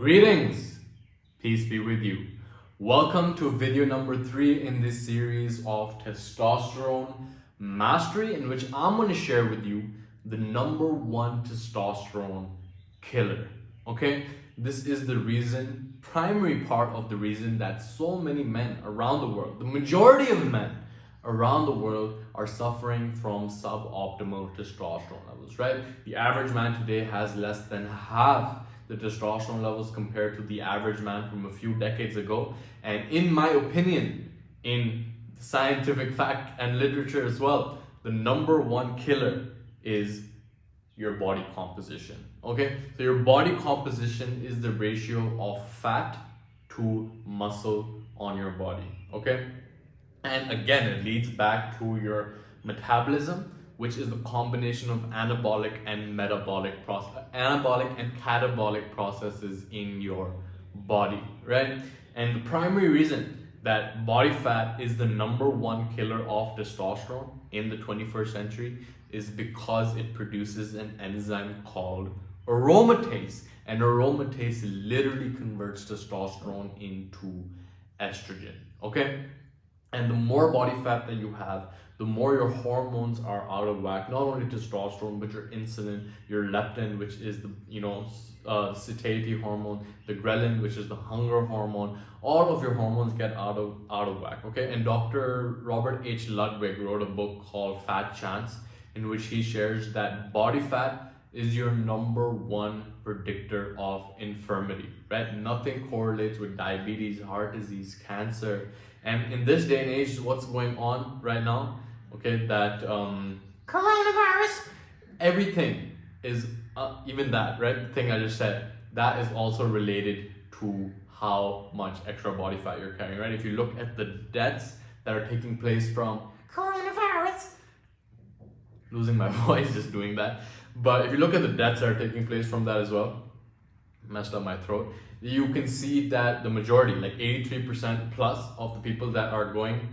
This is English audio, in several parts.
Greetings, peace be with you. Welcome to video number 3 in this series of testosterone mastery, in which I'm going to share with you the number 1 testosterone killer. Okay, this is the reason, primary part of the reason that so many men around the world, the majority of men around the world, are suffering from suboptimal testosterone levels, right? The average man today has less than half the testosterone levels compared to the average man from a few decades ago. And in my opinion, in scientific fact and literature as well, the number 1 killer is your body composition. Okay, so your body composition is the ratio of fat to muscle on your body. Okay, and again, it leads back to your metabolism, which is the combination of anabolic and catabolic processes in your body, right? And the primary reason that body fat is the number 1 killer of testosterone in the 21st century is because it produces an enzyme called aromatase, and aromatase literally converts testosterone into estrogen. Okay, and the more body fat that you have, the more your hormones are out of whack. Not only testosterone, but your insulin, your leptin, which is the satiety hormone, the ghrelin, which is the hunger hormone. All of your hormones get out of whack. Okay, and Dr. Robert H. Ludwig wrote a book called Fat Chance, in which he shares that body fat is your number 1 predictor of infirmity, right? Nothing correlates with diabetes, heart disease, cancer. And in this day and age, what's going on right now? Okay, that coronavirus, everything is, even that, right? The thing I just said, that is also related to how much extra body fat you're carrying, right? If you look at the deaths that are taking place from coronavirus, losing my voice just doing that. But if you look at the deaths that are taking place from that as well, messed up my throat, you can see that the majority, like 83% plus of the people that are going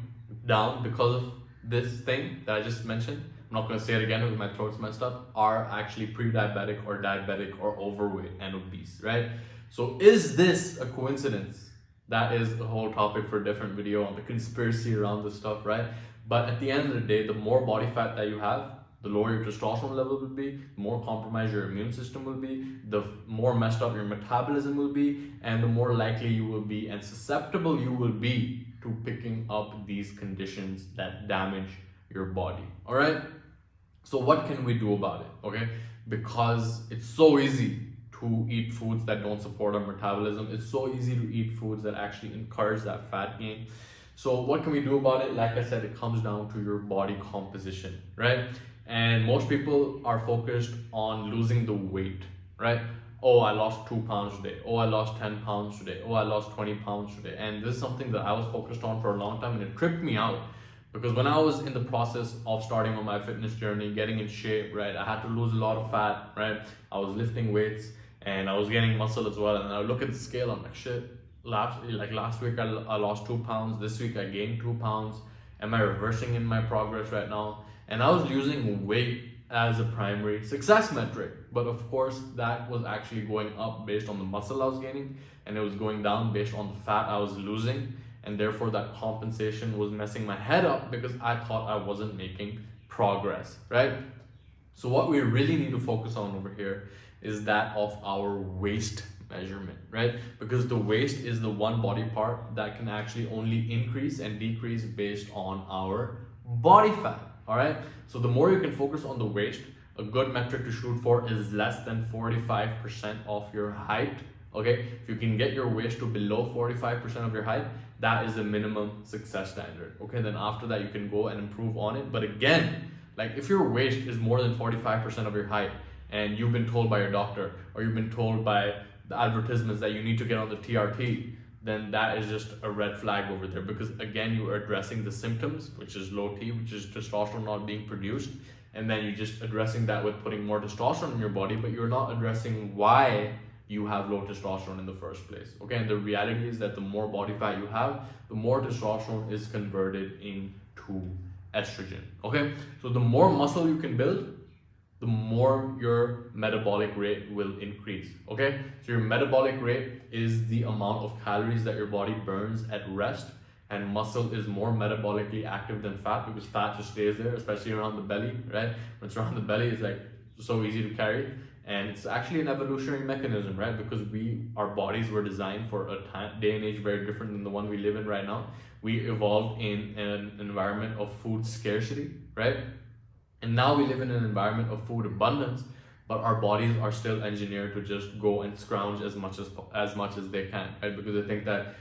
down because of this thing that I just mentioned, I'm not going to say it again because my throat's messed up, are actually pre-diabetic or diabetic or overweight and obese, right? So is this a coincidence? That is a whole topic for a different video on the conspiracy around this stuff, right? But at the end of the day, the more body fat that you have, the lower your testosterone level will be, the more compromised your immune system will be, the more messed up your metabolism will be, and the more likely you will be and susceptible you will be to picking up these conditions that damage your body. All right, so what can we do about it? Okay, because it's so easy to eat foods that don't support our metabolism. It's so easy to eat foods that actually encourage that fat gain. So what can we do about it? Like I said, it comes down to your body composition, right? And most people are focused on losing the weight, right? Oh, I lost 2 pounds today. Oh, I lost 10 pounds today. Oh, I lost 20 pounds today. And this is something that I was focused on for a long time, and it tripped me out. Because when I was in the process of starting on my fitness journey, getting in shape, right, I had to lose a lot of fat, right? I was lifting weights and I was getting muscle as well. And I look at the scale, I'm like, shit, last week I lost 2 pounds. This week I gained 2 pounds. Am I reversing in my progress right now? And I was using weight as a primary success metric. But of course, that was actually going up based on the muscle I was gaining, and it was going down based on the fat I was losing. And therefore, that compensation was messing my head up because I thought I wasn't making progress, right? So what we really need to focus on over here is that of our waist measurement, right? Because the waist is the one body part that can actually only increase and decrease based on our body fat. All right, so the more you can focus on the waist, a good metric to shoot for is less than 45% of your height. Okay, if you can get your waist to below 45% of your height, that is the minimum success standard. Okay, then after that you can go and improve on it. But again, like if your waist is more than 45% of your height and you've been told by your doctor or you've been told by the advertisements that you need to get on the TRT, then that is just a red flag over there, because again, you are addressing the symptoms, which is low T, which is testosterone not being produced, and then you're just addressing that with putting more testosterone in your body, but you're not addressing why you have low testosterone in the first place. Okay, and the reality is that the more body fat you have, the more testosterone is converted into estrogen. Okay, so the more muscle you can build, the more your metabolic rate will increase. Okay, so your metabolic rate is the amount of calories that your body burns at rest, and muscle is more metabolically active than fat, because fat just stays there, especially around the belly, right? When it's around the belly, it's like so easy to carry. And it's actually an evolutionary mechanism, right? Because our bodies were designed for a day and age very different than the one we live in right now. We evolved in an environment of food scarcity, right? And now we live in an environment of food abundance, but our bodies are still engineered to just go and scrounge as much as they can, right? Because they think that,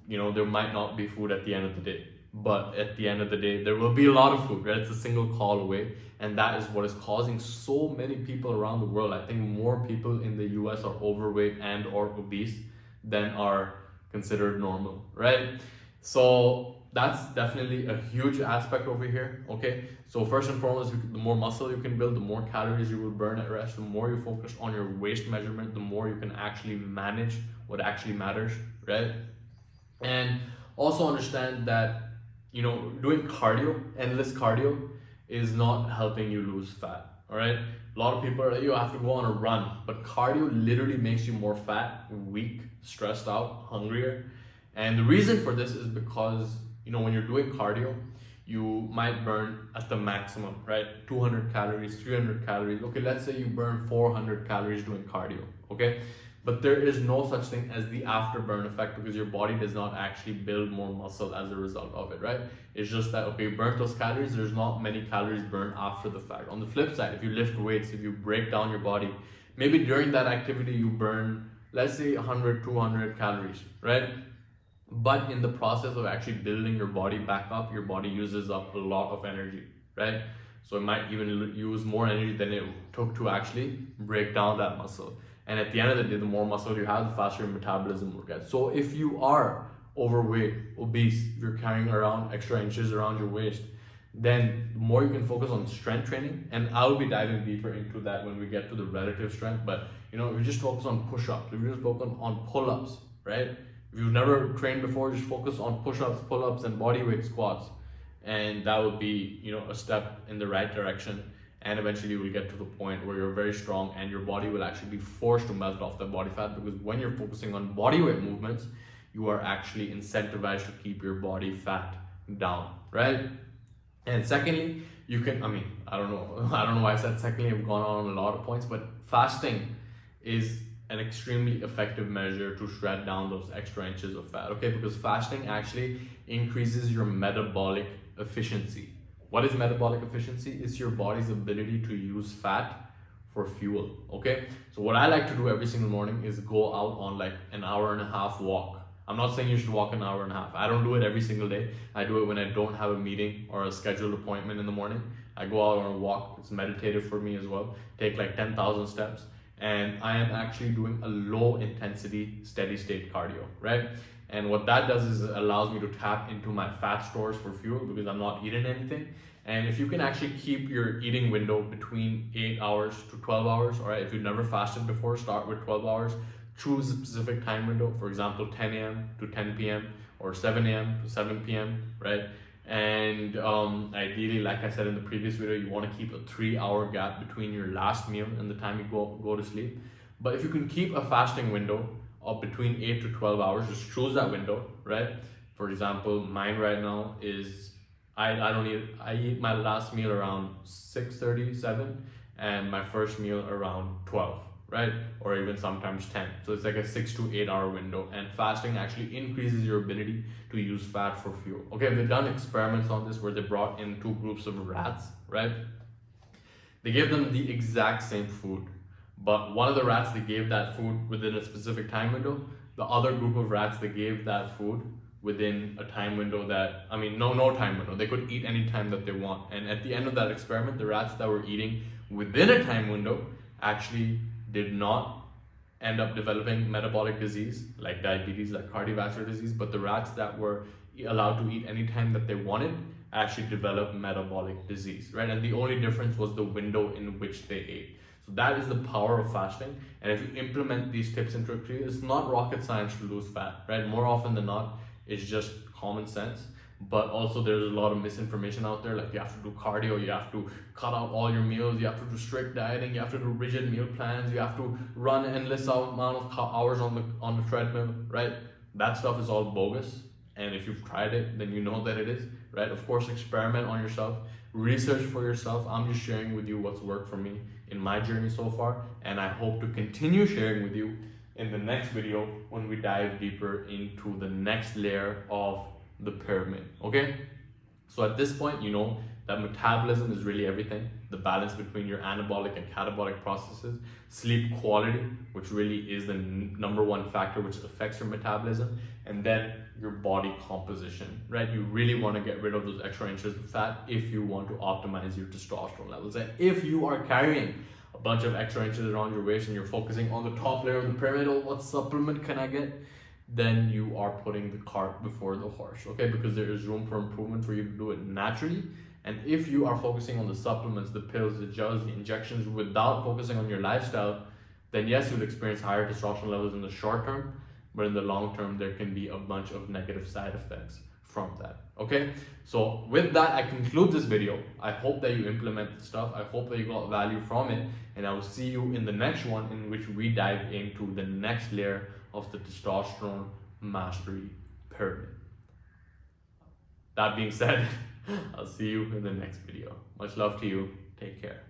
there might not be food at the end of the day. But at the end of the day, there will be a lot of food, right? It's a single call away. And that is what is causing so many people around the world. I think more people in the US are overweight and or obese than are considered normal, right? So that's definitely a huge aspect over here, okay? So first and foremost, the more muscle you can build, the more calories you will burn at rest, the more you focus on your waist measurement, the more you can actually manage what actually matters, right? And also understand that, doing cardio, endless cardio, is not helping you lose fat, all right? A lot of people are like, you have to go on a run, but cardio literally makes you more fat, weak, stressed out, hungrier. And the reason for this is because, when you're doing cardio, you might burn at the maximum, right? 200 calories, 300 calories. Okay, let's say you burn 400 calories doing cardio, okay? But there is no such thing as the afterburn effect, because your body does not actually build more muscle as a result of it, right? It's just that, okay, you burnt those calories, there's not many calories burned after the fact. On the flip side, if you lift weights, if you break down your body, maybe during that activity you burn, let's say 100, 200 calories, right? But in the process of actually building your body back up, your body uses up a lot of energy, right? So it might even use more energy than it took to actually break down that muscle. And at the end of the day, the more muscle you have, the faster your metabolism will get. So if you are overweight, obese, you're carrying around extra inches around your waist, then the more you can focus on strength training, and I'll be diving deeper into that when we get to the relative strength. But if you just focus on push-ups, if you just focus on pull-ups, right? If you've never trained before, just focus on push-ups, pull-ups, and bodyweight squats, and that will be a step in the right direction. And eventually you will get to the point where you're very strong and your body will actually be forced to melt off that body fat, because when you're focusing on bodyweight movements, you are actually incentivized to keep your body fat down, right? And secondly, you can, I don't know why I said secondly, I've gone on a lot of points, but fasting is an extremely effective measure to shred down those extra inches of fat, okay? Because fasting actually increases your metabolic efficiency. What is metabolic efficiency? It's your body's ability to use fat for fuel, okay? So what I like to do every single morning is go out on like an hour and a half walk. I'm not saying you should walk an hour and a half. I don't do it every single day. I do it when I don't have a meeting or a scheduled appointment in the morning. I go out on a walk. It's meditative for me as well. Take like 10,000 steps. And I am actually doing a low intensity, steady state cardio, right? And what that does is it allows me to tap into my fat stores for fuel, because I'm not eating anything. And if you can actually keep your eating window between 8 hours to 12 hours, all right, if you've never fasted before, start with 12 hours, choose a specific time window, for example, 10 a.m. to 10 p.m. or 7 a.m. to 7 p.m., right? And ideally, like I said in the previous video, you want to keep a 3-hour gap between your last meal and the time you go to sleep. But if you can keep a fasting window of between 8 to 12 hours, just choose that window, right? For example, mine right now is, I eat my last meal around 6:30, 7, and my first meal around 12, right? Or even sometimes 10. So it's like a 6 to 8 hour window, and fasting actually increases your ability to use fat for fuel. Okay, they've done experiments on this where they brought in 2 groups of rats, right? They gave them the exact same food, but one of the rats, they gave that food within a specific time window. The other group of rats, they gave that food within a time window that, no time window. They could eat any time that they want. And at the end of that experiment, the rats that were eating within a time window actually did not end up developing metabolic disease like diabetes, like cardiovascular disease, but the rats that were allowed to eat any time that they wanted actually developed metabolic disease, right? And the only difference was the window in which they ate. So that is the power of fasting. And if you implement these tips into your career, it's not rocket science to lose fat, right? More often than not, it's just common sense but also there's a lot of misinformation out there. Like you have to do cardio, you have to cut out all your meals, you have to do strict dieting, you have to do rigid meal plans, you have to run endless amount of hours on the treadmill, right? That stuff is all bogus. And if you've tried it, then you know that it is, right? Of course, experiment on yourself, research for yourself. I'm just sharing with you what's worked for me in my journey so far, and I hope to continue sharing with you in the next video when we dive deeper into the next layer of the pyramid. Okay, so at this point, you know that metabolism is really everything. The balance between your anabolic and catabolic processes, sleep quality, which really is the number one factor which affects your metabolism, and then your body composition, right? You really want to get rid of those extra inches of fat if you want to optimize your testosterone levels. And if you are carrying a bunch of extra inches around your waist and you're focusing on the top layer of the pyramid, oh, what supplement can I get? Then you are putting the cart before the horse, okay? Because there is room for improvement for you to do it naturally. And if you are focusing on the supplements, the pills, the gels, the injections, without focusing on your lifestyle, then yes, you'll experience higher testosterone levels in the short term, but in the long term, there can be a bunch of negative side effects from that, okay? So with that, I conclude this video. I hope that you implement the stuff. I hope that you got value from it, and I will see you in the next one, in which we dive into the next layer of the testosterone mastery pyramid. That being said, I'll see you in the next video. Much love to you. Take care.